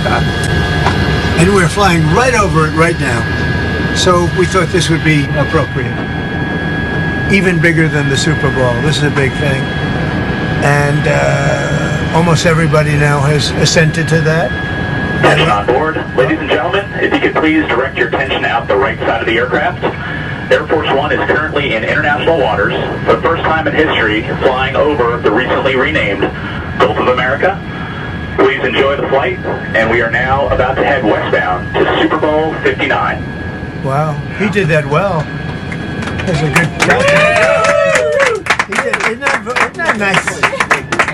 And we're flying right over it right now. So we thought this would be appropriate. Even bigger than the Super Bowl. This is a big thing. And almost everybody now has assented to that. Attention on board. Ladies and gentlemen, if you could please direct your attention out the right side of the aircraft. Air Force One is currently in international waters for the first time in history, flying over the recently renamed Gulf of America. Please enjoy the flight, and we are now about to head westbound to Super Bowl 59. Wow, he did that well. That's a good job. Isn't that nice?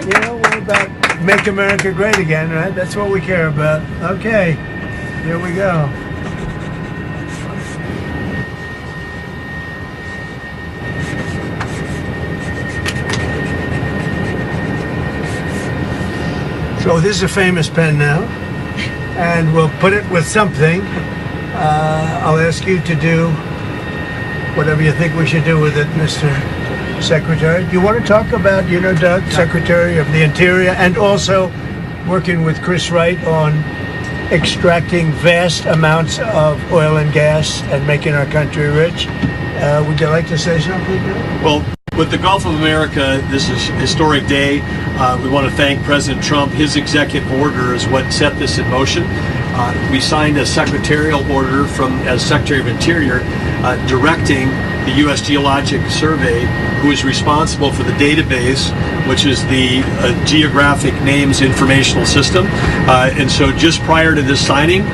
You know, we're about make America great again, right? That's what we care about. Okay, here we go. So this is a famous pen now, and we'll put it with something. I'll ask you to do whatever you think we should do with it, Mr. Secretary. Do you want to talk about, Doug, Secretary of the Interior, and also working with Chris Wright on extracting vast amounts of oil and gas and making our country rich? Would you like to say something? Well, with the Gulf of America, this is a historic day. We want to thank President Trump. His executive order is what set this in motion. We signed a secretarial order as Secretary of Interior directing the U.S. Geologic Survey, who is responsible for the database, which is the Geographic Names Informational System. And so just prior to this signing,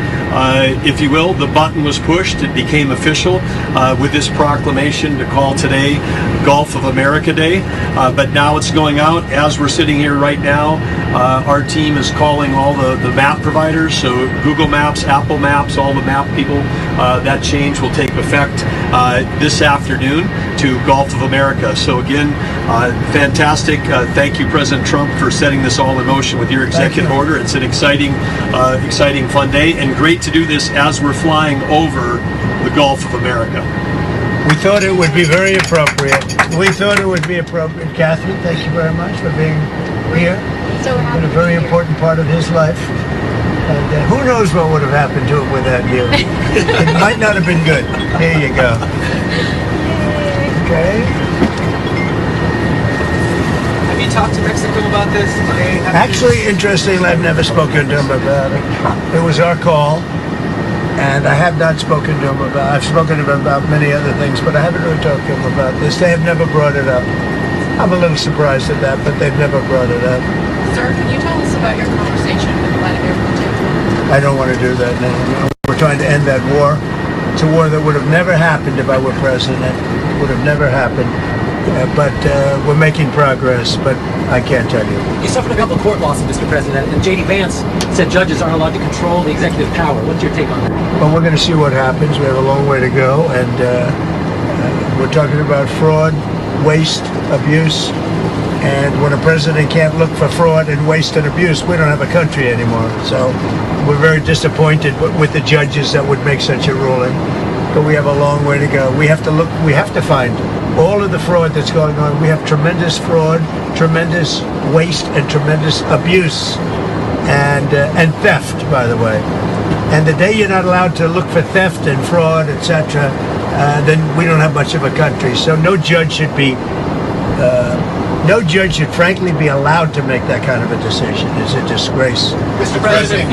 if you will, the button was pushed. It became official with this proclamation to call today Gulf of America Day. But now it's going out. As we're sitting here right now, our team is calling all the map providers, so Google Maps, Apple Maps, all the map people. That change will take effect this afternoon to Gulf of America. So again, fantastic. Thank you, President Trump, for setting this all in motion with your executive order. It's an exciting, fun day, and great to do this as we're flying over the Gulf of America. We thought it would be very appropriate. Kathy, thank you very much for being here. So happy. Been a very important part of his life. And who knows what would have happened to him without you. It might not have been good. Here you go. Okay. Have you talked to Mexico about this? Actually, interestingly, I've never spoken to him about it. It was our call, and I have not spoken to him about. I've spoken to him about many other things, but I haven't really talked to him about this. They have never brought it up. I'm a little surprised at that, but they've never brought it up. Sir, can you tell us about your conversation with Vladimir Putin? I don't want to do that now. We're trying to end that war. It's a war that would have never happened if I were president. It would have never happened. But we're making progress, but I can't tell you. You suffered a couple of court losses, Mr. President, and J.D. Vance said judges aren't allowed to control the executive power. What's your take on that? Well, we're going to see what happens. We have a long way to go, and we're talking about fraud, waste, abuse. And when a president can't look for fraud and waste and abuse, we don't have a country anymore. So we're very disappointed with the judges that would make such a ruling. But we have a long way to go. We have to find all of the fraud that's going on. We have tremendous fraud, tremendous waste, and tremendous abuse, and theft, by the way. And the day you're not allowed to look for theft and fraud, etc., then we don't have much of a country. So no judge should frankly be allowed to make that kind of a decision. It's a disgrace. Mr. President,